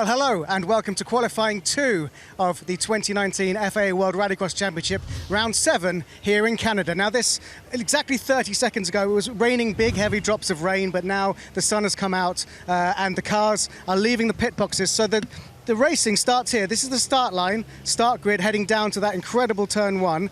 Well, hello and welcome to qualifying 2 of the 2019 FIA World Rallycross Championship, round 7 here in Canada. Now this, exactly 30 seconds ago, it was raining big, heavy drops of rain, but now the sun has come out and the cars are leaving the pit boxes. So the racing starts here. This is the start line, start grid, heading down to that incredible turn 1.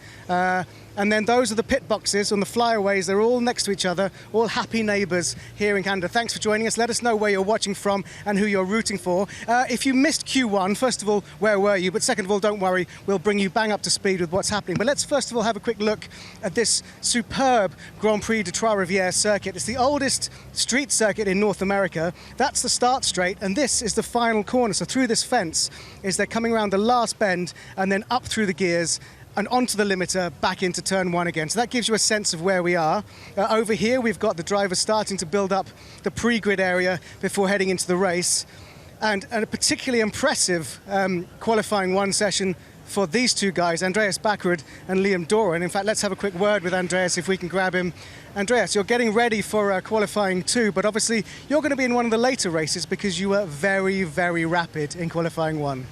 And then those are the pit boxes on the flyaways. They're all next to each other, all happy neighbours here in Canada. Thanks for joining us. Let us know where you're watching from and who you're rooting for. If you missed Q1, first of all, where were you? But second of all, don't worry, we'll bring you bang up to speed with what's happening. But let's first of all have a quick look at this superb Grand Prix de Trois-Rivières circuit. It's the oldest street circuit in North America. That's the start straight, and this is the final corner. So through this fence is they're coming around the last bend and then up through the gears and onto the limiter, back into turn 1 again. So that gives you a sense of where we are. Over here, we've got the drivers starting to build up the pre-grid area before heading into the race. And a particularly impressive qualifying 1 session for these two guys, Andreas Bakkerud and Liam Doran. In fact, let's have a quick word with Andreas if we can grab him. Andreas, you're getting ready for qualifying 2, but obviously you're going to be in one of the later races because you were very, very rapid in qualifying 1.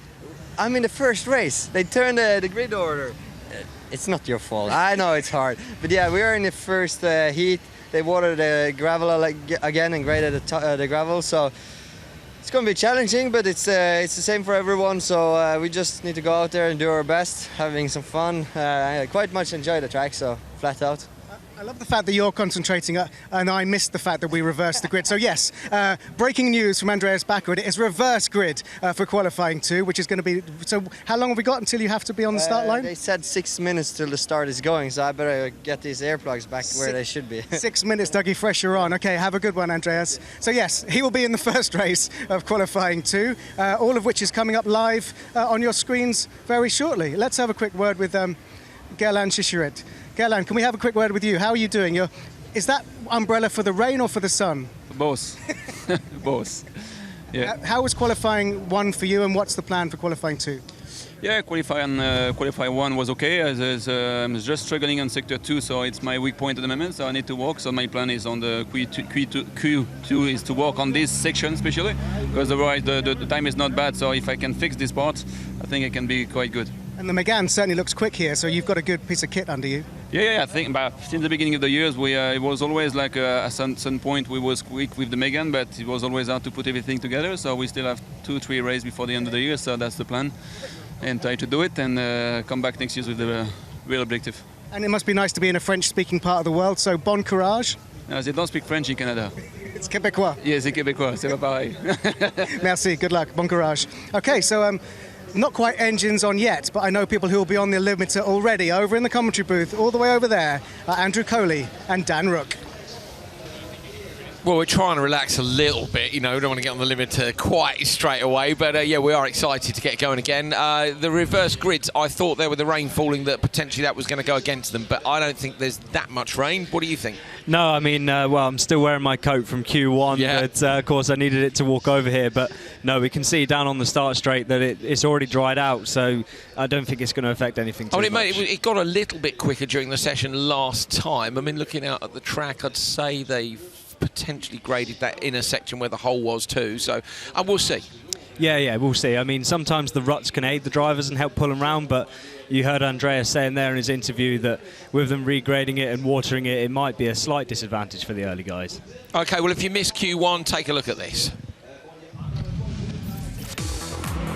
I'm in the first race. They turned the grid order. It's not your fault. I know it's hard. But yeah, we are in the first heat. They watered the gravel again and graded the gravel. So it's going to be challenging, but it's the same for everyone. So we just need to go out there and do our best, having some fun. I quite much enjoy the track, so flat out. I love the fact that you're concentrating, and I missed the fact that we reversed the grid. So yes, breaking news from Andreas Bakkerud, it is reverse grid for qualifying 2, which is going to be, so how long have we got until you have to be on the start line? They said 6 minutes till the start is going, so I better get these earplugs back where they should be. 6 minutes, Dougie, fresh you're on. Okay, have a good one, Andreas. So yes, he will be in the first race of qualifying 2, all of which is coming up live on your screens very shortly. Let's have a quick word with Gerlan Shishiret. Gerlan, can we have a quick word with you? How are you doing? Is that umbrella for the rain or for the sun? Both. Both. Yeah. How was qualifying 1 for you, and what's the plan for qualifying 2? Yeah, qualifying 1 was okay. I'm just struggling on sector 2, so it's my weak point at the moment. So I need to work. So my plan is on the Q2 is to work on this section especially, because otherwise the time is not bad. So if I can fix this part, I think I can be quite good. And the Megane certainly looks quick here, so you've got a good piece of kit under you. Yeah, I think since the beginning of the years, it was always like at some point we was quick with the Megane, but it was always hard to put everything together. So we still have 2-3 races before the end of the year, so that's the plan. And try to do it and come back next year with the real objective. And it must be nice to be in a French-speaking part of the world, so bon courage. No, they don't speak French in Canada. It's Québécois. Yes, c'est Québécois, c'est pas pareil. Merci, good luck, bon courage. Okay, so not quite engines on yet, but I know people who will be on the limiter already over in the commentary booth, all the way over there, are Andrew Coley and Dan Rook. Well, we're trying to relax a little bit, you know, we don't want to get on the limiter quite straight away, but yeah, we are excited to get going again. The reverse grids, I thought there with the rain falling that potentially that was going to go against them, but I don't think there's that much rain. What do you think? No, I mean, well, I'm still wearing my coat from Q1, yeah. But of course I needed it to walk over here, but no, we can see down on the start straight that it's already dried out, so I don't think it's going to affect anything too much. It got a little bit quicker during the session last time. I mean, looking out at the track, I'd say they've potentially graded that inner section where the hole was too, so we'll see. Yeah, we'll see. I mean, sometimes the ruts can aid the drivers and help pull them around, but you heard Andreas saying there in his interview that with them regrading it and watering it, it might be a slight disadvantage for the early guys. Okay, well, if you missed Q1, take a look at this.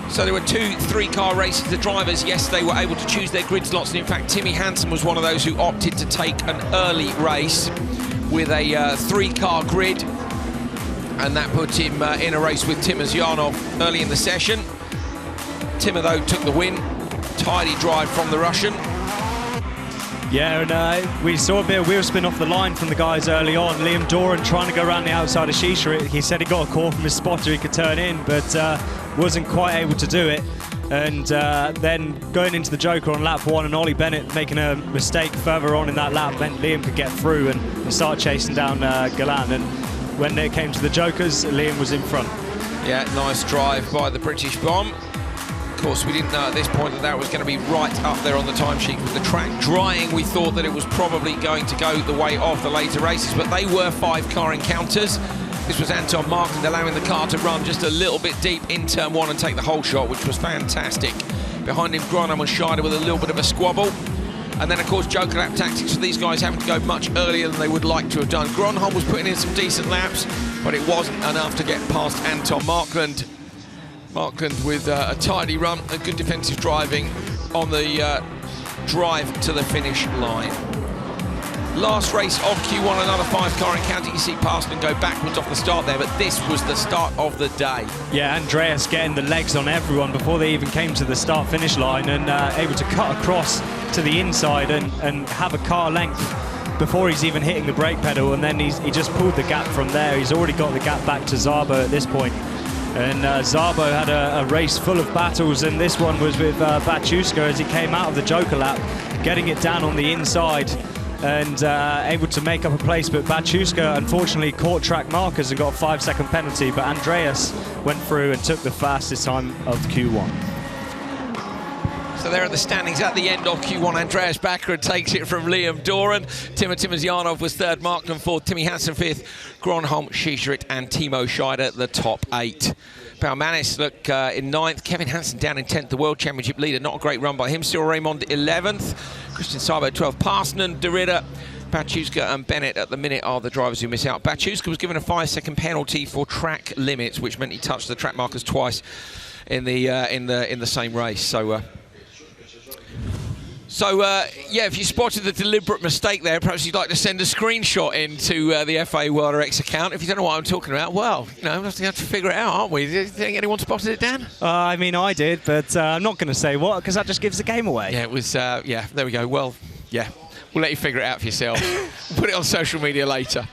So there were 2 3-car races. The drivers yesterday were able to choose their grid slots, and in fact Timmy Hansen was one of those who opted to take an early race with a 3-car grid, and that put him in a race with Timo Zyanov early in the session. Timo, though, took the win. Tidy drive from the Russian. Yeah, and we saw a bit of wheel spin off the line from the guys early on. Liam Doran trying to go around the outside of Shisha. He said he got a call from his spotter he could turn in, but wasn't quite able to do it. And then going into the Joker on lap 1 and Ollie Bennett making a mistake further on in that lap meant Liam could get through and start chasing down Galan. And when it came to the Jokers, Liam was in front. Yeah, nice drive by the British bomb. Of course, we didn't know at this point that was going to be right up there on the timesheet. With the track drying, we thought that it was probably going to go the way of the later races, but they were 5-car encounters. This was Anton Markland allowing the car to run just a little bit deep in turn 1 and take the whole shot, which was fantastic. Behind him, Gronholm and Scheider with a little bit of a squabble. And then, of course, joker lap tactics for these guys having to go much earlier than they would like to have done. Gronholm was putting in some decent laps, but it wasn't enough to get past Anton Markland. Markland with a tidy run, a good defensive driving on the drive to the finish line. Last race of Q1, another 5-car encounter. You see Parsons go backwards off the start there, but this was the start of the day. Yeah, Andreas getting the legs on everyone before they even came to the start-finish line, and able to cut across to the inside and have a car length before he's even hitting the brake pedal, and then he just pulled the gap from there. He's already got the gap back to Szabo at this point. And Szabo had a race full of battles, and this one was with Bakkerud as he came out of the joker lap, getting it down on the inside and able to make up a place, but Bakkerud unfortunately caught track markers and got a 5-second penalty, but Andreas went through and took the fastest time of Q1. So there are the standings at the end of Q1. Andreas Bakkerud takes it from Liam Doran. Timo Timosyanov was third, Markland fourth, Timmy Hansen fifth, Gronholm, Schiesschritt and Timo Scheider the top 8. Palmanis look in 9th, Kevin Hansen down in 10th, the World Championship leader. Not a great run by him. Cyril Raymond 11th, Christian Szabo 12th, Parsonen, De Ridder, Bakkerud and Bennett at the minute are the drivers who miss out. Bakkerud was given a 5-second penalty for track limits, which meant he touched the track markers twice in the same race. So, yeah, if you spotted the deliberate mistake there, perhaps you'd like to send a screenshot into the FIA World Rallycross account. If you don't know what I'm talking about, well, you know, we'll have to figure it out, aren't we? Do you think anyone spotted it, Dan? I mean, I did, but I'm not going to say what, because that just gives the game away. Yeah, it was, yeah, there we go. Well, yeah, we'll let you figure it out for yourself. We'll put it on social media later.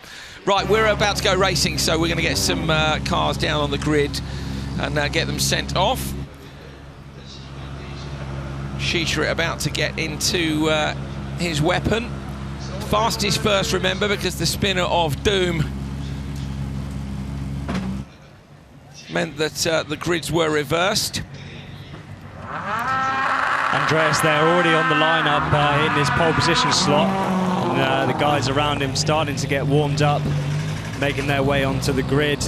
Right, we're about to go racing, so we're going to get some cars down on the grid and get them sent off. Schiesschritt about to get into his weapon. Fastest first, remember, because the spinner of doom meant that the grids were reversed. Andreas there already on the lineup in his pole position slot. And, the guys around him starting to get warmed up, making their way onto the grid.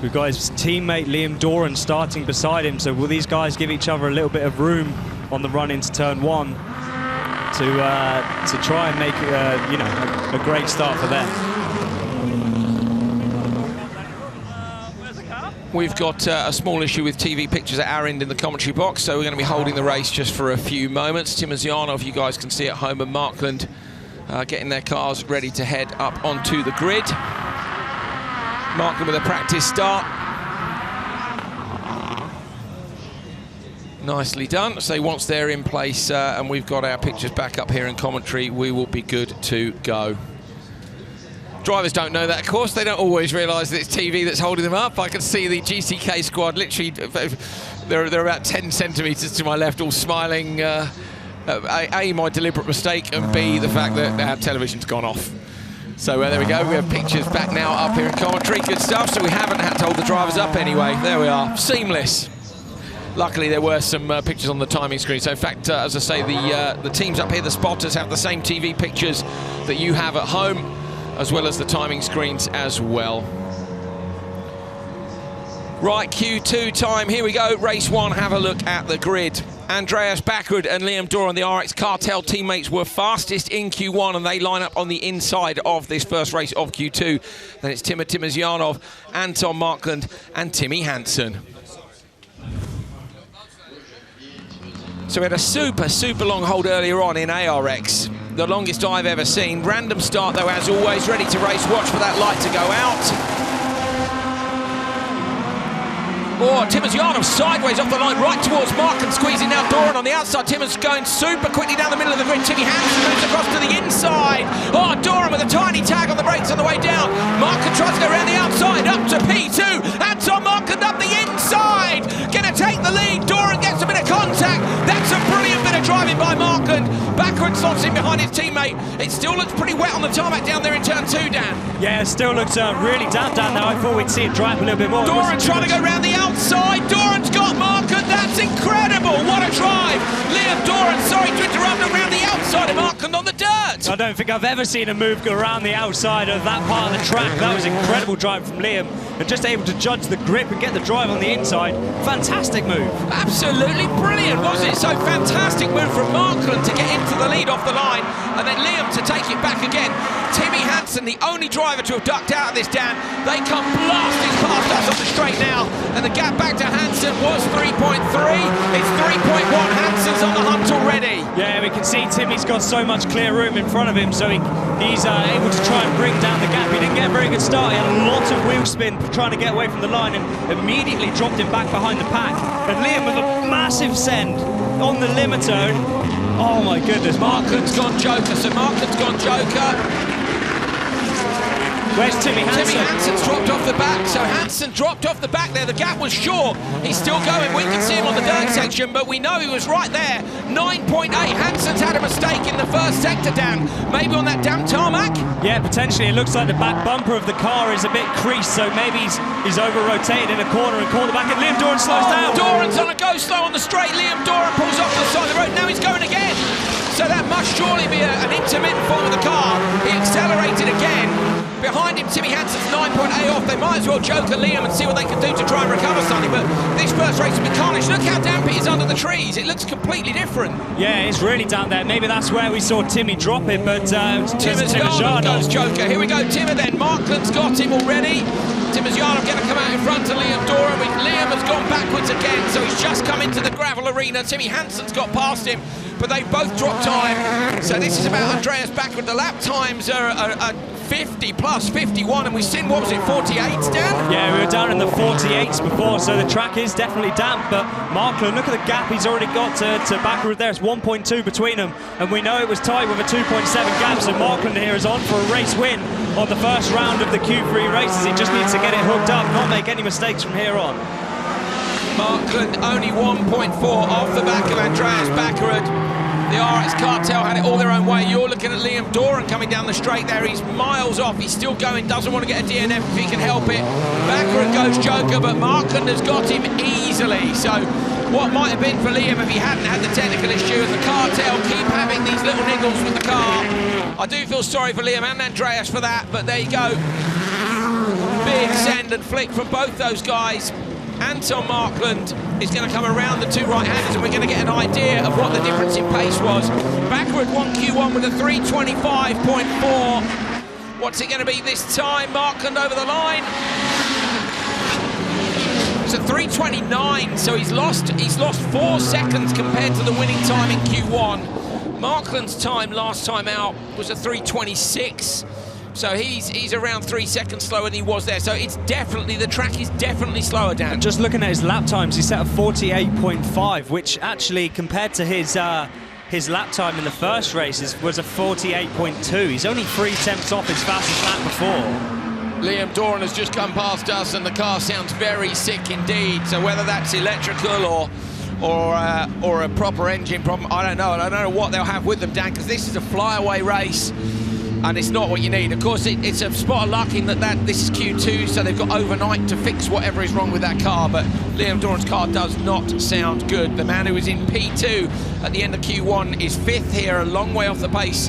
We've got his teammate Liam Doran starting beside him, so will these guys give each other a little bit of room on the run into turn 1 to try and make you know, a great start for them? We've got a small issue with TV pictures at our end in the commentary box, so we're going to be holding the race just for a few moments. Timosyanov, you guys can see at home, and Markland getting their cars ready to head up onto the grid. Markland with a practice start. Nicely done. So once they're in place and we've got our pictures back up here in commentary, we will be good to go. Drivers don't know that, of course. They don't always realise that it's TV that's holding them up. I can see the GCK squad literally, they're about 10 centimetres to my left, all smiling. A, my deliberate mistake, and B, the fact that our television's gone off. So there we go, we have pictures back now up here in commentary. Good stuff, so we haven't had to hold the drivers up anyway. There we are, seamless. Luckily, there were some pictures on the timing screen. So, in fact, as I say, the teams up here, the spotters, have the same TV pictures that you have at home, as well as the timing screens as well. Right, Q2 time. Here we go. Race 1. Have a look at the grid. Andreas Bakkerud and Liam Doran, the RX Cartel teammates, were fastest in Q1, and they line up on the inside of this first race of Q2. Then it's Timo Timosyanov, Anton Markland, and Timmy Hansen. So we had a super long hold earlier on in ARX, the longest I've ever seen. Random start though, as always, ready to race. Watch for that light to go out. Oh, Timosyanov sideways off the line, right towards Markland, squeezing now Doran on the outside. Tim's going super quickly down the middle of the grid. Timmy Hansen moves across to the inside. Oh, Doran with a tiny tag on the brakes on the way down. Markland tries to go around the outside, up to P2. Anton Markland up the inside. Gonna take the lead. Doran gets a bit of contact. That's a brilliant bit of driving by Markland. Backward slots in behind his teammate. It still looks pretty wet on the tarmac down there in turn 2, Dan. Yeah, it still looks really damp down there. I thought we'd see it dry up a little bit more. Doran trying to go around the outside. Doran's got Markland. That's incredible. What a drive. Liam Doran, sorry to interrupt, around the outside of Markland on the dirt. I don't think I've ever seen a move go around the outside of that part of the track. That was incredible drive from Liam, and just able to judge the grip and get the drive on the inside. Fantastic move. Absolutely brilliant, wasn't it? So fantastic move from Markland to get into the lead off the line, and then Liam to take it back again. Timmy Hansen, the only driver to have ducked out of this, Dan. They come blasting past us on the straight now, and the gap back to Hansen was 3.3. It's 3.1. Hansen's on the hunt already. Yeah, we can see Timmy's got so much clear room in front of him, so he's able to try and bring down the gap. He didn't get a very good start. He had a lot of wheel spin trying to get away from the line, and immediately dropped him back behind the pack. And Liam with a massive send on the limiter. Oh my goodness, Markland's gone Joker, so Markland's gone Joker. Where's Timmy Hansen? Timmy Hansen's dropped off the back, so Hansen dropped off the back there. The gap was short. He's still going. We can see him on the dirt section, but we know he was right there. 9.8. Hansen's had a mistake in the first sector, Dan. Maybe on that damn tarmac? Yeah, potentially. It looks like the back bumper of the car is a bit creased, so maybe he's over-rotated in a corner and caught the back, and Liam Doran slows down. Doran's on a go slow on the straight. Liam Doran pulls off the side of the road. Now he's going again. So that must surely be an intermittent fault of the car. He accelerated again. Behind him, Timmy Hansen's 9.8 off. They might as well Joker Liam and see what they can do to try and recover something. But this first race will be carnage. Look how damp it is under the trees. It looks completely different. Yeah, it's really down there. Maybe that's where we saw Timmy drop it, but Timmer's goes Joker. Here we go, Timmer then. Markland's got him already. Timmer's Yarnum going to come out in front of Liam Doran. Liam has gone backwards again, so he's just come into the gravel arena. Timmy Hansen's got past him, but they've both dropped time. So this is about Andreas Bakkerud. The lap times are 50 plus 51, and we've seen, what was it, 48s, Dan? Yeah, we were down in the 48s before, so the track is definitely damp, but Markland, look at the gap he's already got to Bakkerud there. It's 1.2 between them, and we know it was tight with a 2.7 gap, so Markland here is on for a race win on the first round of the Q3 races. He just needs to get it hooked up, not make any mistakes from here on. Markland only 1.4 off the back of Andreas Bakkerud. The RX Cartel had it all their own way. You're looking at Liam Doran coming down the straight there. He's miles off. He's still going. Doesn't want to get a DNF if he can help it. Bakkerud goes Joker, but Markland has got him easily. So what might have been for Liam if he hadn't had the technical issue, and the Cartel keep having these little niggles with the car. I do feel sorry for Liam and Andreas for that, but there you go. Big send and flick from both those guys. Anton Markland is going to come around the two right-handers, and we're going to get an idea of what the difference in pace was. Bakkerud won Q1 with a 3:25.4. What's it going to be this time? Markland over the line. It's a 3:29, so he's lost 4 seconds compared to the winning time in Q1. Markland's time last time out was a 3:26. So he's around 3 seconds slower than he was there. So it's definitely, the track is definitely slower, Dan. And just looking at his lap times, he set a 48.5, which actually compared to his lap time in the first races was a 48.2. He's only 3/10 off his fastest lap before. Liam Doran has just come past us, and the car sounds very sick indeed. So whether that's electrical or a proper engine problem, I don't know. And I don't know what they'll have with them, Dan, because this is a flyaway race. And it's not what you need. Of course, it's a spot of luck in that this is Q2, so they've got overnight to fix whatever is wrong with that car, but Liam Doran's car does not sound good. The man who was in P2 at the end of Q1 is 5th here, a long way off the pace,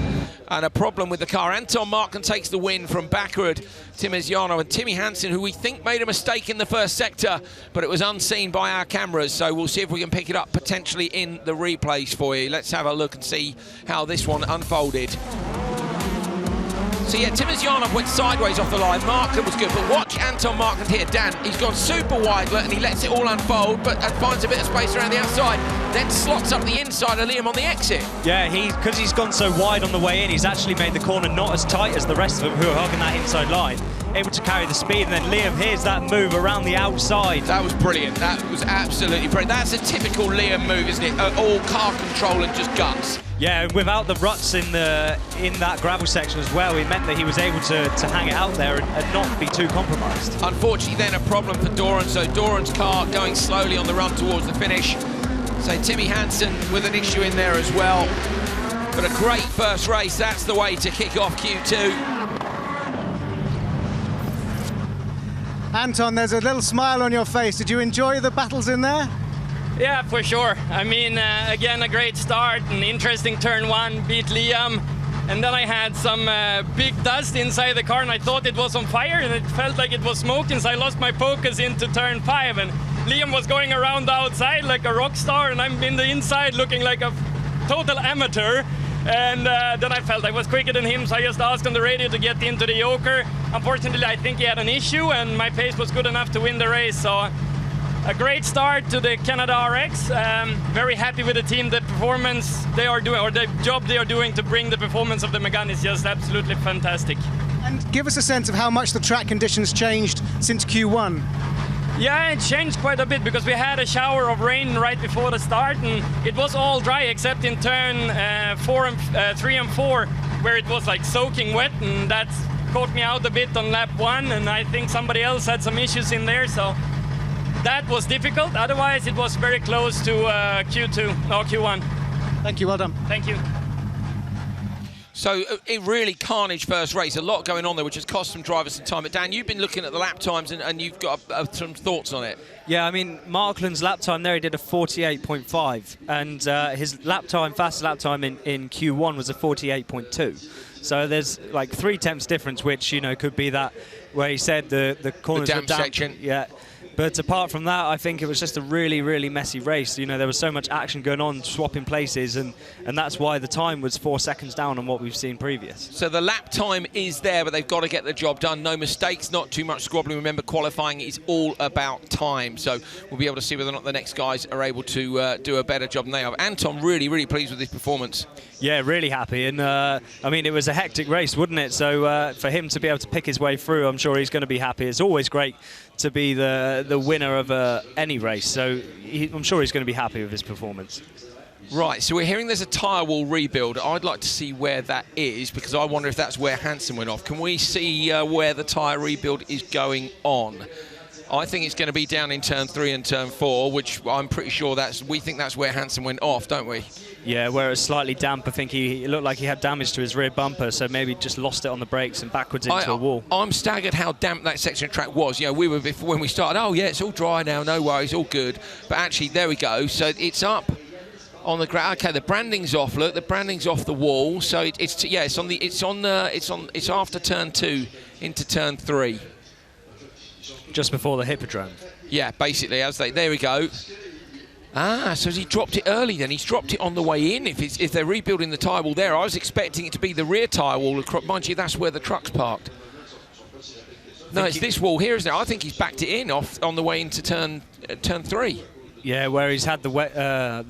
and a problem with the car. Anton Markland takes the win from Bakkerud, Timizjano, and Timmy Hansen, who we think made a mistake in the first sector, but it was unseen by our cameras, so we'll see if we can pick it up potentially in the replays for you. Let's have a look and see how this one unfolded. So yeah, Timizjano went sideways off the line. Markland was good, but watch Anton Markland here, Dan. He's gone super wide, and he lets it all unfold, but finds a bit of space around the outside, then slots up the inside of Liam on the exit. Yeah, because he's gone so wide on the way in, he's actually made the corner not as tight as the rest of them who are hugging that inside line. Able to carry the speed, and then Liam, here's that move around the outside. That was brilliant. That was absolutely brilliant. That's a typical Liam move, isn't it? All car control and just guts. Yeah, and without the ruts in that gravel section as well, it meant that he was able to hang it out there and not be too compromised. Unfortunately then a problem for Doran, so Doran's car going slowly on the run towards the finish. So Timmy Hansen with an issue in there as well. But a great first race, that's the way to kick off Q2. Anton, there's a little smile on your face. Did you enjoy the battles in there? Yeah, for sure. I mean, again, a great start, an interesting turn one, beat Liam. and then I had some big dust inside the car, and I thought it was on fire, and it felt like it was smoking, so I lost my focus into turn 5, and Liam was going around the outside like a rock star, and I'm in the inside looking like a total amateur. And then I felt I was quicker than him, so I just asked on the radio to get into the yoker. Unfortunately, I think he had an issue, and my pace was good enough to win the race. So a great start to the Canada RX. Very happy with the team. The performance they are doing, or the job they are doing to bring the performance of the Megane is just absolutely fantastic. And give us a sense of how much the track conditions changed since Q1. Yeah, it changed quite a bit because we had a shower of rain right before the start, and it was all dry except in turn 3 and 4, where it was like soaking wet, and that caught me out a bit on lap 1, and I think somebody else had some issues in there, so that was difficult. Otherwise, it was very close to Q1. Thank you, well done. Thank you. So it really carnage first race, a lot going on there, which has cost some drivers some time. But Dan, you've been looking at the lap times and you've got some thoughts on it. Yeah, I mean, Markland's lap time there, he did a 48.5, and his lap time, fastest lap time in Q1 was a 48.2. So there's like 3 tenths difference, which, you know, could be that where he said the corners the were damp section. Yeah. But apart from that, I think it was just a really, really messy race. You know, there was so much action going on, swapping places, and that's why the time was 4 seconds down on what we've seen previous. So the lap time is there, but they've got to get the job done. No mistakes, not too much squabbling. Remember, qualifying is all about time. So we'll be able to see whether or not the next guys are able to do a better job than they have. Anton, really, really pleased with his performance. Yeah, really happy. And, I mean, it was a hectic race, wouldn't it? So for him to be able to pick his way through, I'm sure he's going to be happy. It's always great to be the winner of any race, so I'm sure he's going to be happy with his performance. Right, so we're hearing there's a tyre wall rebuild. I'd like to see where that is, because I wonder if that's where Hansen went off. Can we see where the tyre rebuild is going on? I think it's going to be down in turn 3 and turn 4, which I'm pretty sure we think that's where Hansen went off, don't we? Yeah, where it was slightly damp. I think it looked like he had damage to his rear bumper, so maybe just lost it on the brakes and backwards into a wall. I'm staggered how damp that section of track was. You know, we were before when we started, oh yeah, it's all dry now, no worries, all good. But actually, there we go. So it's up on the ground. Okay, the branding's off. Look, the branding's off the wall. So it's after turn 2 into turn 3. Just before the hippodrome. Yeah, basically, there we go. Ah, so he dropped it early then. He's dropped it on the way in. If they're rebuilding the tyre wall there, I was expecting it to be the rear tyre wall. Mind you, that's where the truck's parked. No, it's this wall here, isn't it? I think he's backed it in on the way into turn 3. Yeah, where he's had the weight of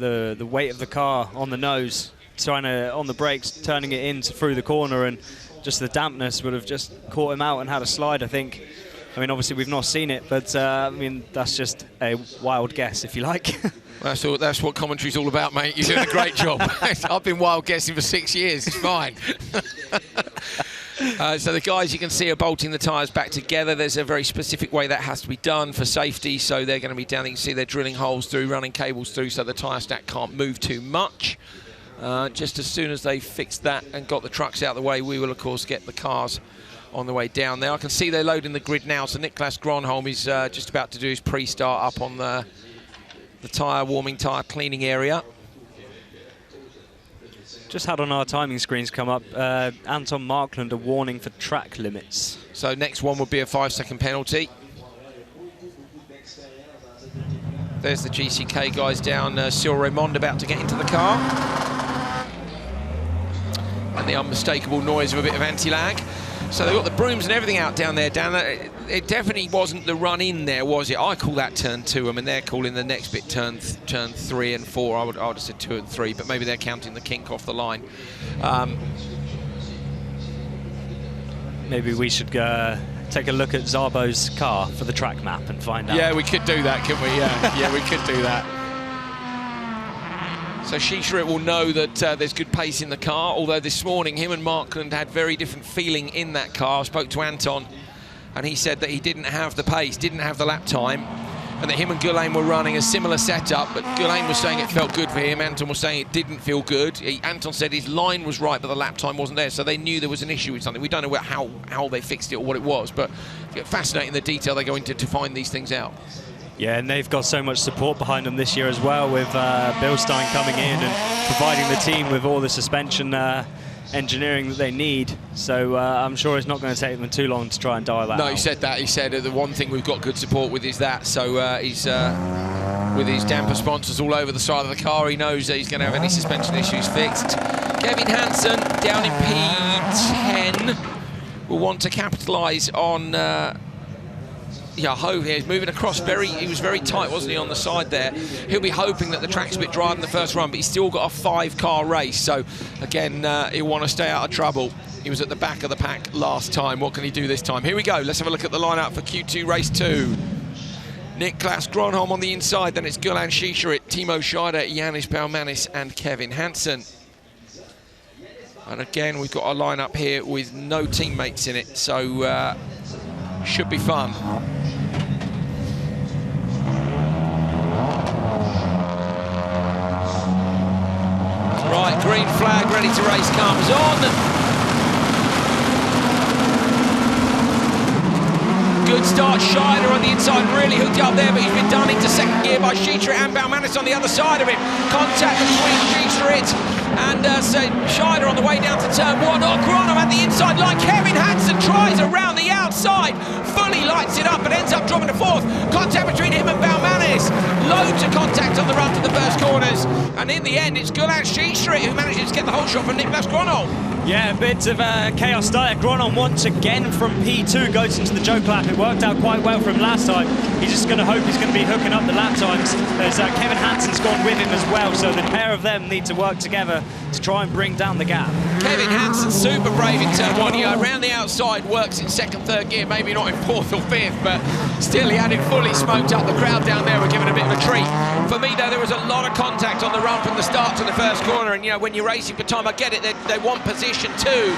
the car on the nose, on the brakes, turning it in through the corner, and just the dampness would have just caught him out and had a slide, I think. I mean, obviously we've not seen it, but I mean, that's just a wild guess, if you like. That's what commentary's all about, mate. You're doing a great job. I've been wild guessing for 6 years. It's fine. So the guys, you can see, are bolting the tyres back together. There's a very specific way that has to be done for safety. So they're going to be down. You can see they're drilling holes through, running cables through, so the tyre stack can't move too much. Just as soon as they fixed that and got the trucks out of the way, we will, of course, get the cars on the way down there. I can see they're loading the grid now, so Niklas Gronholm is just about to do his pre-start up on the tyre warming, tyre cleaning area. Just had on our timing screens come up, Anton Markland a warning for track limits. So next one would be a 5-second penalty. There's the GCK guys down, Cyril Raymond about to get into the car. And the unmistakable noise of a bit of anti-lag. So they've got the brooms and everything out down there, Dan. It definitely wasn't the run in there, was it? I call that turn 2. I mean, they're calling the next bit turn 3 and 4. I would have said 2 and 3, but maybe they're counting the kink off the line. Maybe we should take a look at Szabo's car for the track map and find out. Yeah, we could do that, couldn't we? Yeah, we could do that. So Shishirit will know that there's good pace in the car, although this morning him and Markland had very different feeling in that car. I spoke to Anton, and he said that he didn't have the pace, didn't have the lap time, and that him and Gullain were running a similar setup, but Gullain was saying it felt good for him, Anton was saying it didn't feel good. Anton said his line was right, but the lap time wasn't there, so they knew there was an issue with something. We don't know how they fixed it or what it was, but fascinating the detail they go into to find these things out. Yeah, and they've got so much support behind them this year as well, with Bilstein coming in and providing the team with all the suspension engineering that they need. So I'm sure it's not going to take them too long to try and dial that out. No, he said that. He said the one thing we've got good support with is that. So he's with his damper sponsors all over the side of the car. He knows that he's going to have any suspension issues fixed. Kevin Hansen down in P10 will want to capitalise on. Ho here is moving across he was very tight, wasn't he, on the side there. He'll be hoping that the track's a bit drier than the first run, but he's still got a 5-car race. So, again, he'll want to stay out of trouble. He was at the back of the pack last time. What can he do this time? Here we go. Let's have a look at the lineup for Q2 Race 2. Niklas Gronholm on the inside, then it's Gulan Shisharit, Timo Scheider, Yannis Baumanis and Kevin Hansen. And again, we've got our lineup here with no teammates in it, so should be fun. Right, green flag, ready to race comes on. Good start, Scheider on the inside, really hooked up there, but he's been done into second gear by Shisharit and Baumanis on the other side of him. Contact between Shisharit and Scheider on the way down to turn 1. Gronholm at the inside line. Kevin Hansen tries around the outside, fully lights it up, but ends up dropping to 4th. Contact between him and Baumanis. Loads of contact on the run to the first corners, and in the end, it's Gulan Shisharit who manages to get the whole shot from Niklas Gronholm. Yeah, a bit of chaos started. Gronholm once again from P2 goes into the joke lap. It worked out quite well for him last time. He's just going to hope he's going to be hooking up the lap times, as Kevin Hansen's gone with him as well, so the pair of them need to work together to try and bring down the gap. Kevin Hansen super brave in turn 1. Around the outside, works in 2nd, 3rd gear, maybe not in 4th or 5th, but still he had it fully smoked up. The crowd down there were giving a bit of a treat. For me, though, there was a lot of contact on the run from the start to the first corner, and when you're racing for time, I get it, they want position too,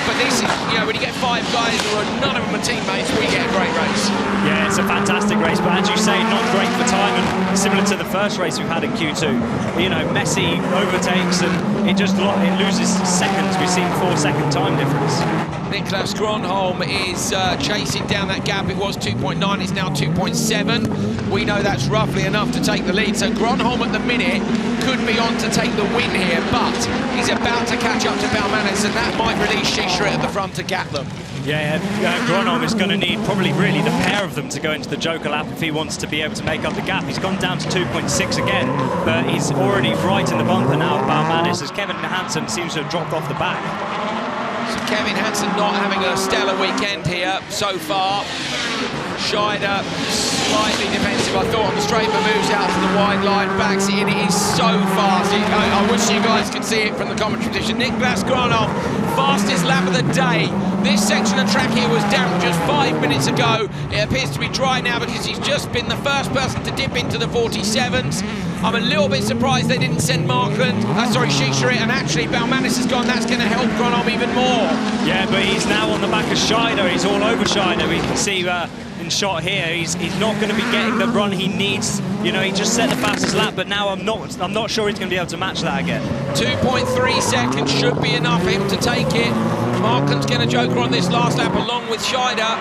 but this is, when you get 5 guys who are none of them are teammates, we get a great race. Yeah, it's a fantastic race, but as you say, not great for time, and similar to the first race we've had in Q2. Messi overtakes and it loses seconds. We've seen 4-second time difference. Niklas Gronholm is chasing down that gap. It was 2.9, it's now 2.7. We know that's roughly enough to take the lead, so Gronholm at the minute could be on to take the win here, but he's about to catch up to Baumanis, and that might release Shisharit at the front to gap them. Yeah, Gronholm is going to need probably really the pair of them to go into the Joker lap if he wants to be able to make up the gap. He's gone down to 2.6 again, but he's already right in the bumper now of Baumanis, as Kevin Hansen seems to have dropped off the back. So Kevin Hansen not having a stellar weekend here so far. Scheider slightly defensive, I thought, on the straight, but moves out to the wide line, backs it in. It is so fast. I wish you guys could see it from the commentary position. Niklas Gronholm, fastest lap of the day. This section of track here was damp just 5 minutes ago. It appears to be dry now because he's just been the first person to dip into the 47s. I'm a little bit surprised they didn't send Shisharit, and actually Baumanis has gone. That's going to help Gronholm even more. Yeah, but he's now on the back of Scheider. He's all over Scheider. We can see in shot here, he's not going to be getting the run he needs. He just set the fastest lap, but now I'm not sure he's going to be able to match that again. 2.3 seconds should be enough for him to take it. Markham's going to joker on this last lap along with Scheider.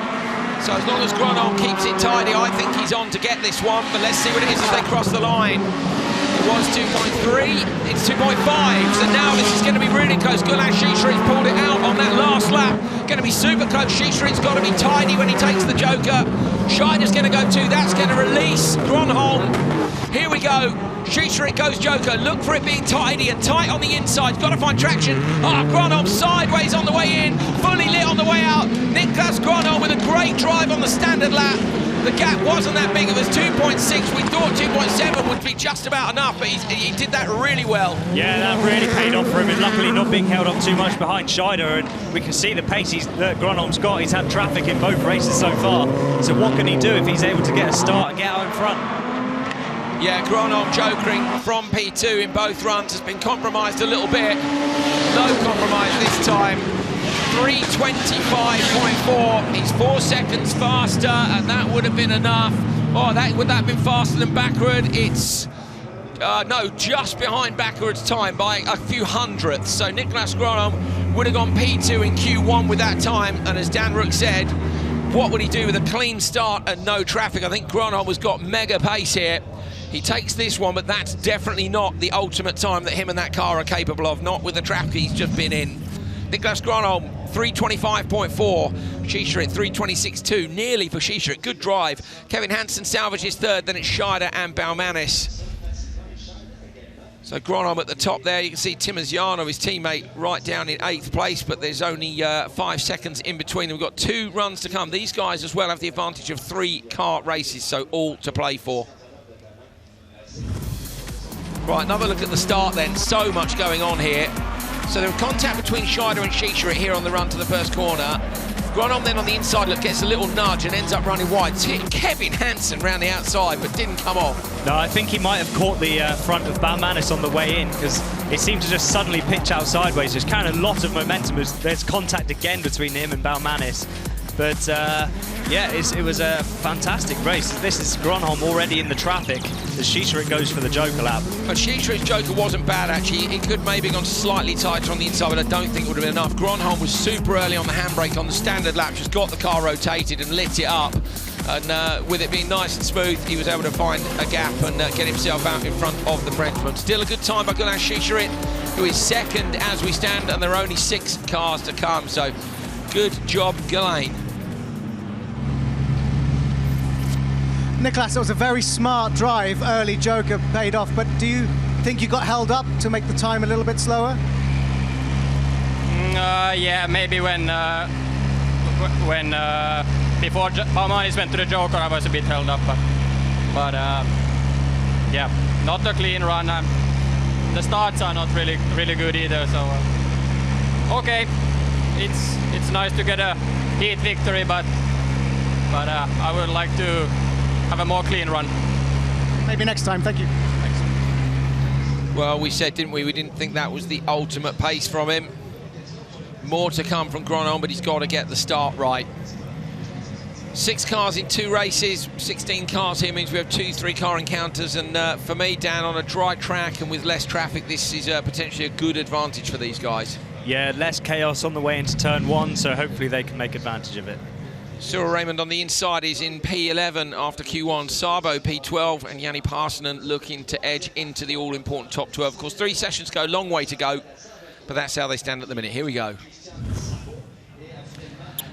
So as long as Gronholm keeps it tidy, I think he's on to get this one, but let's see what it is as they cross the line. It was 2.3, it's 2.5, so now this is going to be really close. Gulan Shisharit's pulled it out on that last lap. Going to be super close. Shisharit's got to be tidy when he takes the joker. Scheider's going to go too. That's going to release Gronholm. Here we go. Shisharit goes joker. Look for it being tidy and tight on the inside. Got to find traction. Gronholm sideways on the way in, fully lit on the way out. Niklas Gronholm with a great drive on the standard lap. The gap wasn't that big, it was 2.6. We thought 2.7 would be just about enough, but he did that really well. Yeah, that really paid off for him, and luckily not being held up too much behind Scheider, and we can see the pace that Gronholm's got. He's had traffic in both races so far, so what can he do if he's able to get a start and get out in front? Yeah, Gronholm jokering from P2 in both runs has been compromised a little bit. No compromise this time. 3:25.4, he's 4 seconds faster, and that would have been enough. Would that have been faster than Bakkerud? It's no, just behind Bakkerud's time by a few hundredths. So Niklas Gronholm would have gone P2 in Q1 with that time, and as Dan Rook said, what would he do with a clean start and no traffic? I think Gronholm has got mega pace here. He takes this one, but that's definitely not the ultimate time that him and that car are capable of, not with the traffic he's just been in. Niklas Gronholm, 325.4. Shisha at 326.2, nearly for Shisha. Good drive. Kevin Hansen salvages third, then it's Scheider and Baumanis. So Gronholm at the top there. You can see Timaziano, his teammate, right down in 8th place, but there's only 5 seconds in between. We've got 2 runs to come. These guys as well have the advantage of 3-car races, so all to play for. Right, another look at the start then. So much going on here. So there was contact between Scheider and Shisha here on the run to the first corner. Gronholm then on the inside look gets a little nudge and ends up running wide. It's hit Kevin Hansen round the outside, but didn't come off. No, I think he might have caught the front of Baumanis on the way in, because it seemed to just suddenly pitch out sideways. Just carrying a lot of momentum. There's contact again between him and Baumanis. But yeah, it was a fantastic race. This is Gronholm already in the traffic as Shisha goes for the Joker lap. But Shisha's Joker wasn't bad, actually. It could maybe have gone slightly tighter on the inside, but I don't think it would have been enough. Gronholm was super early on the handbrake on the standard lap, just got the car rotated and lit it up. And with it being nice and smooth, he was able to find a gap and get himself out in front of the Frenchman. Still a good time by Gulan Shisha, who is second as we stand, and there are only 6 cars to come. So good job, Gulan. Niklas, that was a very smart drive. Early Joker paid off, but do you think you got held up to make the time a little bit slower? Yeah, maybe when before Baumanis went to the Joker, I was a bit held up, but yeah, not a clean run. The starts are not really good either. So okay, it's nice to get a heat victory, but I would like to have a more clean run. Maybe next time. Thank you. Thanks. Well, we said, didn't we? We didn't think that was the ultimate pace from him. More to come from Gronholm, but he's got to get the start right. 6 cars in 2 races, 16 cars here means we have 2 3-car encounters, and for me, Dan, on a dry track and with less traffic, this is potentially a good advantage for these guys. Yeah, less chaos on the way into turn 1, so hopefully they can make advantage of it. Cyril Raymond on the inside is in P11 after Q1. Sabo P12 and Jani Parsonen looking to edge into the all-important top 12. Of course, 3 sessions go, long way to go, but that's how they stand at the minute. Here we go.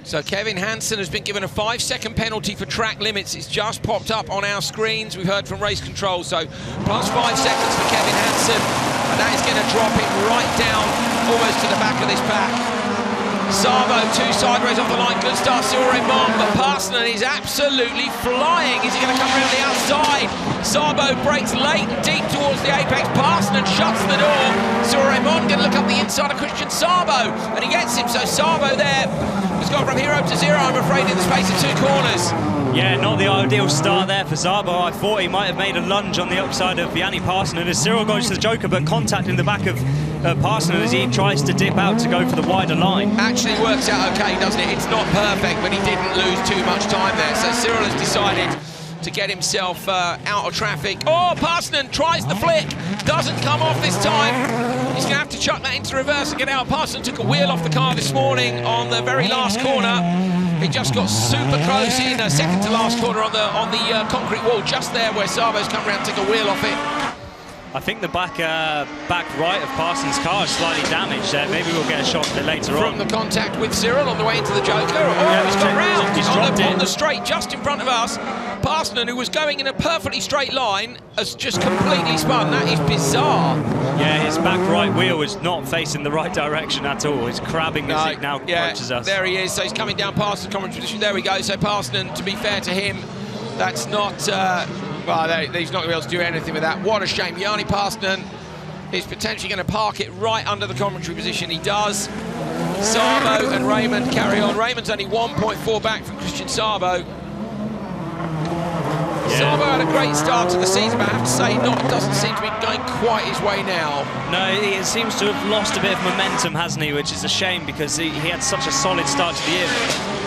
So Kevin Hansen has been given a 5-second penalty for track limits. It's just popped up on our screens. We've heard from race control, so plus 5 seconds for Kevin Hansen, and that is going to drop him right down almost to the back of this pack. Sabo, 2 sideways off the line, good start, Cyril Raymond, but Parsonen is absolutely flying. Is he going to come around the outside? Sabo breaks late and deep towards the apex. Parsonen shuts the door. Cyril Raymond going to look up the inside of Christian Sabo, and he gets him. So Sabo there has gone from hero to zero, I'm afraid, in the space of 2 corners. Yeah, not the ideal start there for Sabo. I thought he might have made a lunge on the upside of Jani Parsonen as Cyril goes to the Joker, but contact in the back of Parsonen as he tries to dip out to go for the wider line. Actually works out okay, doesn't it? It's not perfect, but he didn't lose too much time there. So Cyril has decided to get himself out of traffic. Oh, Parsonen tries the flick, doesn't come off this time. He's going to have to chuck that into reverse and get out. Parsonen took a wheel off the car this morning on the very last corner. He just got super close in, second to last corner on the concrete wall, just there where Sabo's come around, took a wheel off it. I think the back right of Parsons' car is slightly damaged there. Maybe we'll get a shot of it later on. From the contact with Cyril on the way into the Joker. Oh, yeah, he's got round. He's on the straight just in front of us. Parsonen, who was going in a perfectly straight line, has just completely spun. That is bizarre. Yeah, his back right wheel is not facing the right direction at all. He's crabbing as he now approaches us. There he is. So he's coming down past the common position. There we go. So Parsonen, to be fair to him, that's not... well, he's not going to be able to do anything with that. What a shame. Jani Parsonen is potentially going to park it right under the commentary position. He does. Sabo and Raymond carry on. Raymond's only 1.4 back from Christian Sabo. Yeah. Sabo had a great start to the season, but I have to say, doesn't seem to be going quite his way now. No, he seems to have lost a bit of momentum, hasn't he? Which is a shame because he had such a solid start to the year.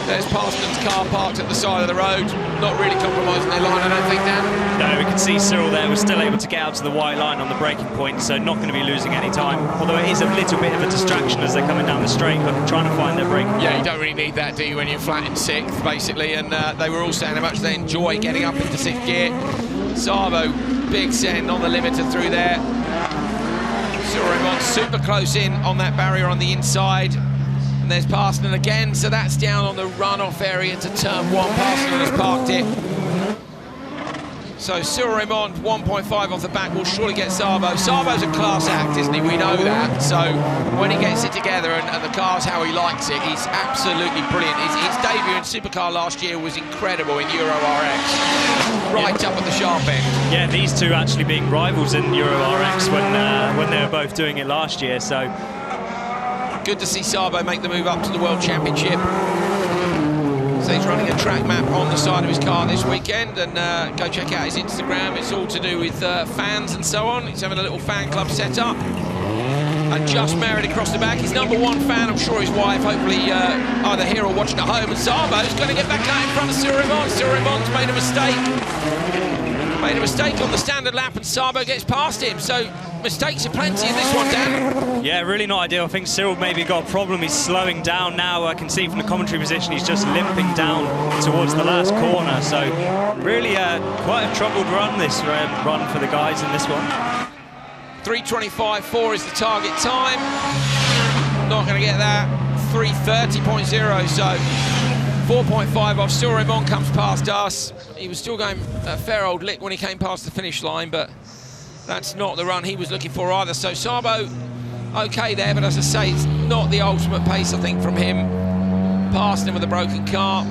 There's Parsonen's car parked at the side of the road. Not really compromising their line, I don't think, Dan. No, we can see Cyril there was still able to get out to the white line on the braking point, so not going to be losing any time. Although it is a little bit of a distraction as they're coming down the straight, trying to find their braking point. Yeah, you don't really need that, do you, when you're flat in 6th, basically. And they were all saying how much they enjoy getting up into 6th gear. Sabo, big send on the limiter through there. Cyril Raymond super close in on that barrier on the inside. And there's Parsons again, so that's down on the runoff area to turn 1. Parsons has parked it. So Cyril Raymond, 1.5 off the back, will surely get Sabo. Sabo's a class act, isn't he? We know that. So when he gets it together and the car's how he likes it, he's absolutely brilliant. His debut in Supercar last year was incredible in Euro RX. Right up at the sharp end. Yeah, these two actually being rivals in Euro RX when they were both doing it last year. So good to see Sabo make the move up to the World Championship. So he's running a track map on the side of his car this weekend, and go check out his Instagram. It's all to do with fans and so on. He's having a little fan club set up. And just married across the back, his #1 fan, I'm sure his wife, hopefully either here or watching at home. And Sabo's going to get back out in front of Cyril Raymond. Cyril Raymond's made a mistake. Made a mistake on the standard lap, and Sabo gets past him. So mistakes are plenty in this one, Dan. Yeah, really not ideal. I think Cyril maybe got a problem. He's slowing down now. I can see from the commentary position he's just limping down towards the last corner. So really quite a troubled run, this run for the guys in this one. 3:25.4 is the target time. Not going to get that. 3:30.0, so 4.5 off. Cyril Raymond comes past us. He was still going a fair old lick when he came past the finish line, but that's not the run he was looking for either. So Sabo, okay there, but as I say, it's not the ultimate pace, I think, from him. Past him with a broken car.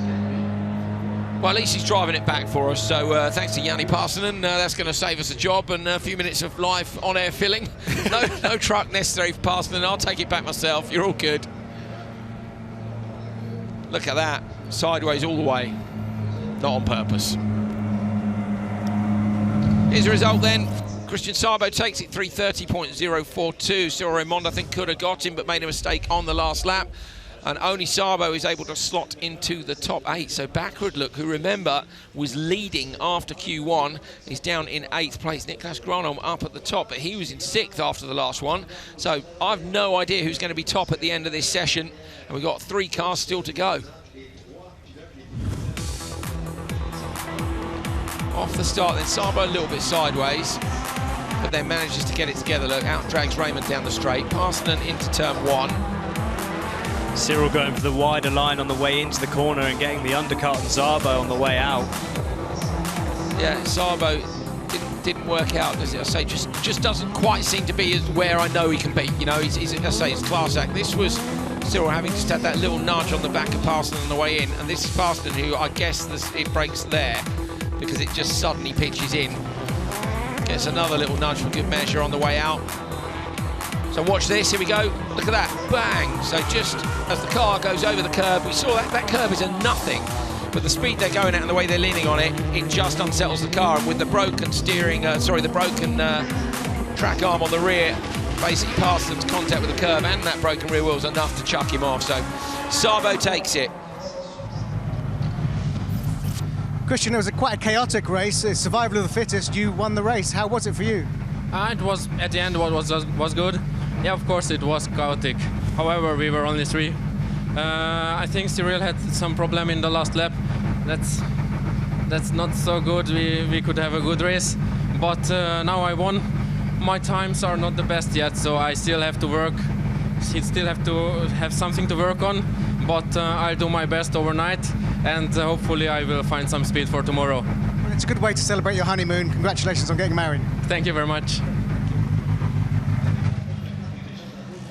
Well, at least he's driving it back for us, so thanks to Yanni Parsonen, that's going to save us a job and a few minutes of live on-air filling. No truck necessary for Parsonen. I'll take it back myself. You're all good. Look at that. Sideways all the way. Not on purpose. Here's the result then. Christian Sabo takes it 3:30.042. Cyril Raymond, I think, could have got him, but made a mistake on the last lap. And only Sabo is able to slot into the top 8. So Bakkerud, look, who, remember, was leading after Q1, is down in 8th place. Niklas Granholm up at the top, but he was in 6th after the last one. So I've no idea who's going to be top at the end of this session. And we've got 3 cars still to go. Off the start then, Sabo a little bit sideways, but then manages to get it together. Look, out drags Raymond down the straight. Parsonen into turn 1. Cyril going for the wider line on the way into the corner and getting the undercut on Sabo on the way out. Yeah, Sabo didn't work out, as I say, just doesn't quite seem to be where I know he can be. You know, he's as I say, it's class act. This was Cyril having just had that little nudge on the back of Parsonen on the way in, and this is Parsonen who, I guess it breaks there because it just suddenly pitches in. Gets another little nudge for good measure on the way out. So watch this, here we go. Look at that, bang. So just as the car goes over the curb, we saw that curb is a nothing. But the speed they're going at and the way they're leaning on it, it just unsettles the car. And with the broken steering, the broken track arm on the rear, basically Parsons' contact with the curb and that broken rear wheel is enough to chuck him off. So Sabo takes it. Christian, it was quite a chaotic race. It's survival of the fittest. You won the race. How was it for you? It was, at the end, was good. Yeah, of course it was chaotic. However, we were only 3. I think Cyril had some problem in the last lap. That's not so good. We could have a good race, but now I won. My times are not the best yet, so I still have to work. Still have to have something to work on, but I'll do my best overnight, and hopefully I will find some speed for tomorrow. Well, it's a good way to celebrate your honeymoon. Congratulations on getting married. Thank you very much.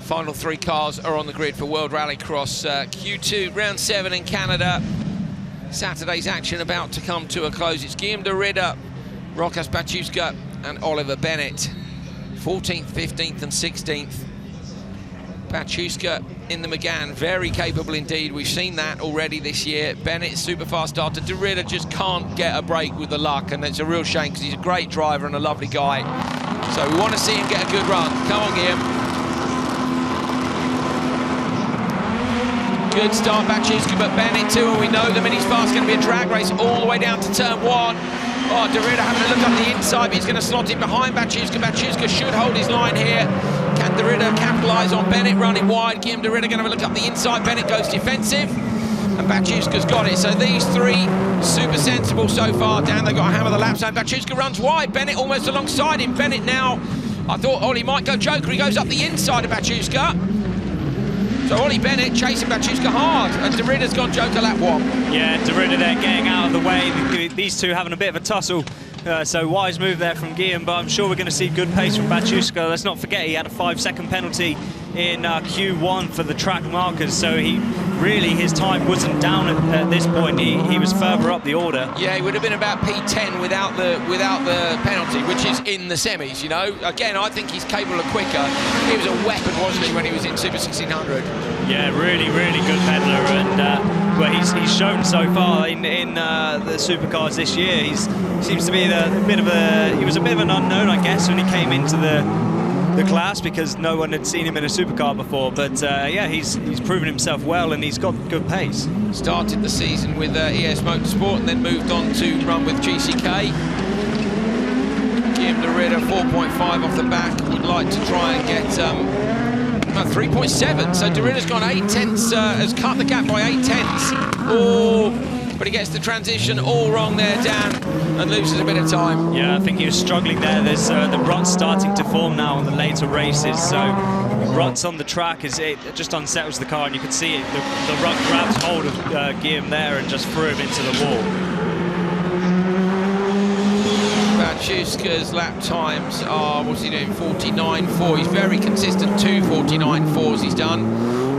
Final 3 cars are on the grid for World Rallycross Q2, round 7 in Canada. Saturday's action about to come to a close. It's Guillaume de Ridder, Rokas Baciuska and Oliver Bennett. 14th, 15th and 16th. Baciuska in the McGann, very capable indeed. We've seen that already this year. Bennett, super fast starter. De Ridder just can't get a break with the luck, and it's a real shame because he's a great driver and a lovely guy. So we want to see him get a good run. Come on, Guillaume. Good start, Baciuska, but Bennett too, and we know the Mini's fast going to be a drag race all the way down to turn 1. Oh, de Ridder having a look up the inside, but he's going to slot it behind Baciuska. Baciuska should hold his line here. Can de Ridder capitalise on Bennett running wide? Guillaume de Ridder going to have a look up the inside. Bennett goes defensive, and Baciuska's got it. So these 3 super sensible so far. Dan, they've got to hammer the lap zone. Baciuska runs wide. Bennett almost alongside him. Bennett now, I thought Ollie might go Joker. He goes up the inside of Baciuska. So Ollie Bennett chasing Baciuszka hard, and De Ridder's gone joker lap 1. Yeah, De Ridder there getting out of the way. These two having a bit of a tussle. So wise move there from Guillaume, but I'm sure we're going to see good pace from Baciuszka. Let's not forget he had a 5-second penalty in Q1 for the track markers, so his time wasn't down at this point. He was further up the order. Yeah, he would have been about P10 without the penalty, which is in the semis, you know. Again, I think he's capable of quicker. He was a weapon, wasn't he, when he was in Super 1600? Yeah, really, really good peddler, and well, he's shown so far in the supercars this year. He seems to be he was a bit of an unknown, I guess, when he came into the class, because no one had seen him in a supercar before. But yeah, he's proven himself well, and he's got good pace. Started the season with ES Motorsport and then moved on to run with GCK. Guillaume De Ridder 4.5 off the back. Would like to try and get 3.7. So De Ridder's gone 8 tenths, has cut the gap by 8 tenths. Oh. But he gets the transition all wrong there, Dan, and loses a bit of time. Yeah, I think he was struggling there. There's the ruts starting to form now on the later races, so ruts on the track, it just unsettles the car, and you can see it. The rut grabs hold of Guillaume there and just threw him into the wall. Baciuszka's lap times are, what's he doing, 49.4. He's very consistent, 2 49.4s he's done.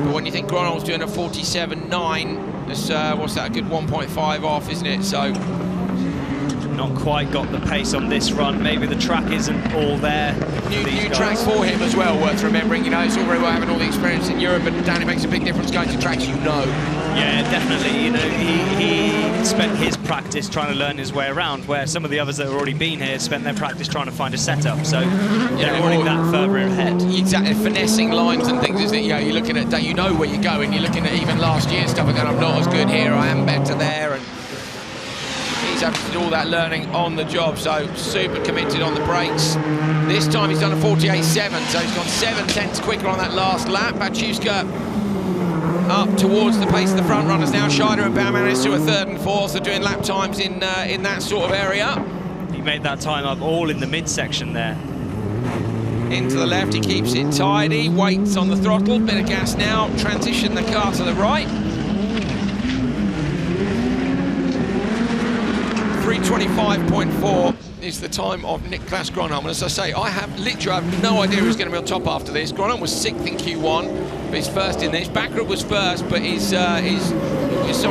But when you think Gronholm's doing a 47.9, it's, what's that, a good 1.5 off, isn't it? So not quite got the pace on this run. Maybe the track isn't all there. New track for him as well, worth remembering. You know, it's all very well having all the experience in Europe, but Dan, it makes a big difference going to tracks you know. Yeah, definitely. You know, he spent his practice trying to learn his way around, where some of the others that have already been here spent their practice trying to find a setup. So they're running that further ahead. Exactly, finessing lines and things, isn't it? You know, you're looking at, you know where you're going. You're looking at even last year's stuff and going, I'm not as good here, I am better there. And he's having to do all that learning on the job, so super committed on the brakes. This time he's done a 48.7, so he's gone 7 tenths quicker on that last lap. Baciuszka up towards the pace of the front runners now. Scheider and Baumann to a 3rd and 4th, so doing lap times in that sort of area. He made that time up all in the midsection there. Into the left, he keeps it tidy, waits on the throttle, bit of gas now, transition the car to the right. 3:25.4 is the time of Niklas Gronholm. And as I say, I have no idea who's going to be on top after this. Gronholm was 6th in Q1, but he's 1st in this. Bakkerud was 1st, but he's sorry,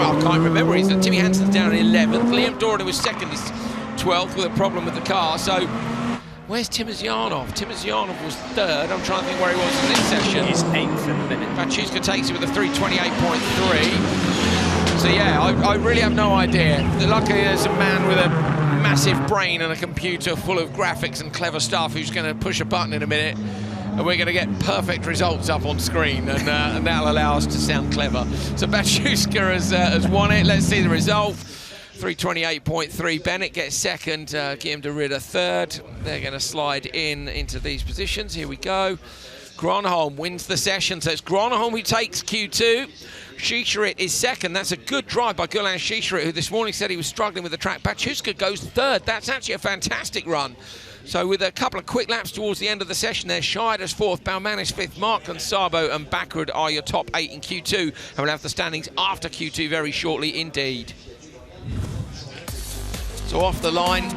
I can't remember. Timmy Hansen's down in 11th. Liam Doran was 2nd, he's 12th with a problem with the car. So where's Timosyanov? Timosyanov was 3rd. I'm trying to think where he was in this session. He's 8th in the minute. Baciuszka takes it with a 3:28.3. So yeah, I really have no idea. Luckily there's a man with a massive brain and a computer full of graphics and clever stuff who's going to push a button in a minute, and we're going to get perfect results up on screen, and that'll allow us to sound clever. So Baciuszka has won it. Let's see the result. 3:28.3. Bennett gets 2nd, Guillaume De Ridder 3rd. They're going to slide into these positions. Here we go. Gronholm wins the session, so it's Gronholm who takes Q2. Schischerit is 2nd. That's a good drive by Gulan Schischerit, who this morning said he was struggling with the track. Baciuszka goes 3rd. That's actually a fantastic run. So with a couple of quick laps towards the end of the session there, Scheider's 4th, Baumann is 5th, Markland, Sabo and Bakkerud are your top 8 in Q2. And we'll have the standings after Q2 very shortly indeed. So off the line,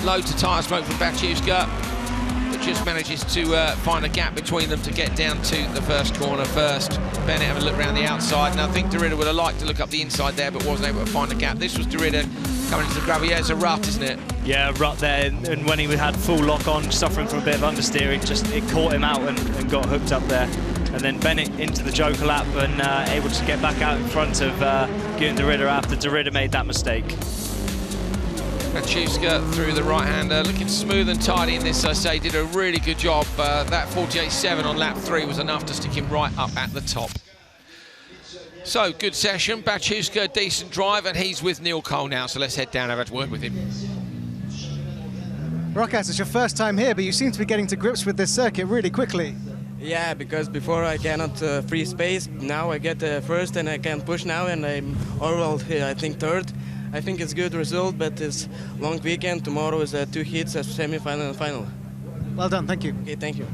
loads of tyre smoke from Baciuszka, but just manages to find a gap between them to get down to the first corner first. Bennett having a look around the outside, and I think De Ridder would have liked to look up the inside there, but wasn't able to find a gap. This was De Ridder coming into the gravel. Yeah, it's a rut, isn't it? Yeah, a rut there, and when he had full lock on, suffering from a bit of understeer, it caught him out and got hooked up there. And then Bennett into the joker lap and able to get back out in front of Guillaume De Ridder after De Ridder made that mistake. Baciuszka through the right-hander, looking smooth and tidy in this, I say, did a really good job. That 48.7 on lap 3 was enough to stick him right up at the top. So, good session. Baciuszka, decent drive, and he's with Neil Cole now, so let's head down and have a word with him. Rokas, it's your first time here, but you seem to be getting to grips with this circuit really quickly. Yeah, because before I cannot free space. Now I get first and I can push now, and I'm overall, I think, 3rd. I think it's a good result, but it's long weekend. Tomorrow is 2 heats, a semi-final and final. Well done, thank you. Okay, thank you.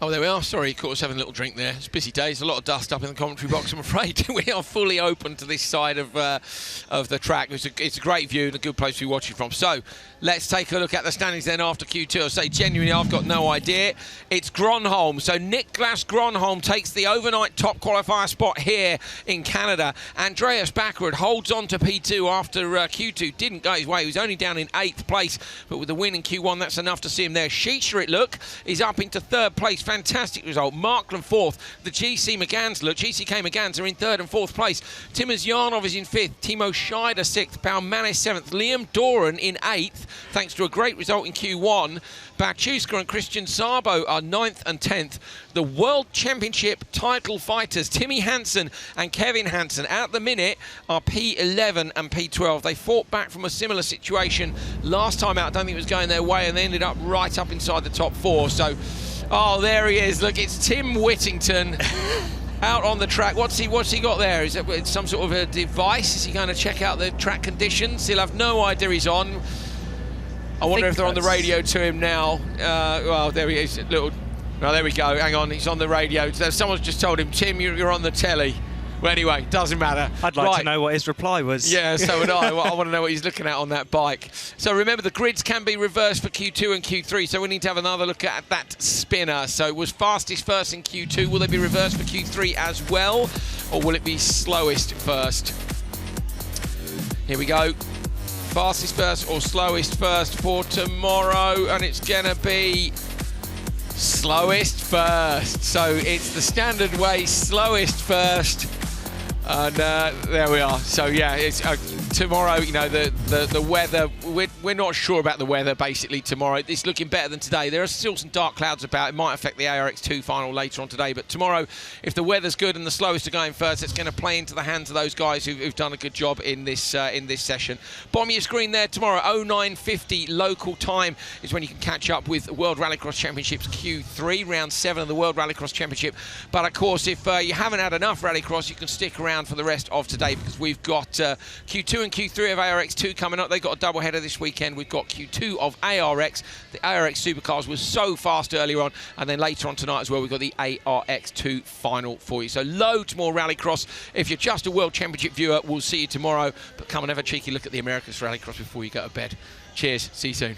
Oh, there we are. Sorry, caught us having a little drink there. It's a busy day. There's a lot of dust up in the commentary box, I'm afraid. We are fully open to this side of the track. It's a great view and a good place to be watching from. So let's take a look at the standings then after Q2. I'll say genuinely, I've got no idea. It's Gronholm. So Niklas Gronholm takes the overnight top qualifier spot here in Canada. Andreas Bakkerud holds on to P2 after Q2 didn't go his way. He was only down in 8th place, but with the win in Q1, that's enough to see him there. Shisha, it look, is up into 3rd place. Fantastic result. Markland 4th. The GC McGann's look. GCK McGann's are in 3rd and 4th place. Timos Yarnov is in 5th. Timo Scheider 6th. Baumanis 7th. Liam Doran in 8th, thanks to a great result in Q1. Bachuska and Christian Sabo are 9th and 10th. The World Championship title fighters, Timmy Hansen and Kevin Hansen, at the minute are P11 and P12. They fought back from a similar situation last time out. I don't think it was going their way, and they ended up right up inside the top 4. So, oh, there he is. Look, it's Tim Whittington out on the track. What's he got there? Is it some sort of a device? Is he going to check out the track conditions? He'll have no idea he's on. I wonder if they're on the radio to him now. Well, there he is. Well, there we go. Hang on, he's on the radio. Someone's just told him, Tim, you're on the telly. Well, anyway, doesn't matter. I'd like to know what his reply was. Yeah, so would I. I want to know what he's looking at on that bike. So remember, the grids can be reversed for Q2 and Q3, so we need to have another look at that spinner. So it was fastest first in Q2. Will they be reversed for Q3 as well, or will it be slowest first? Here we go. Fastest first or slowest first for tomorrow, and it's gonna be slowest first. So it's the standard way, slowest first, and there we are. So yeah, it's tomorrow. You know, the weather. We're not sure about the weather basically tomorrow. It's looking better than today. There are still some dark clouds about. It might affect the ARX2 final later on today, but tomorrow, if the weather's good and the slowest are going first, it's going to play into the hands of those guys who've done a good job in this session. Bottom of your screen there tomorrow, 09:50 local time is when you can catch up with World Rallycross Championships Q3, round 7 of the World Rallycross Championship. But of course, if you haven't had enough Rallycross, you can stick around for the rest of today, because we've got Q2 and Q3 of ARX2 coming up. They've got a double header this weekend. We've got Q2 of ARX. The ARX Supercars was so fast earlier on, and then later on tonight as well, we've got the ARX2 final for you. So loads more Rallycross. If you're just a World Championship viewer, we'll see you tomorrow. But come and have a cheeky look at the Americas Rallycross before you go to bed. Cheers. See you soon.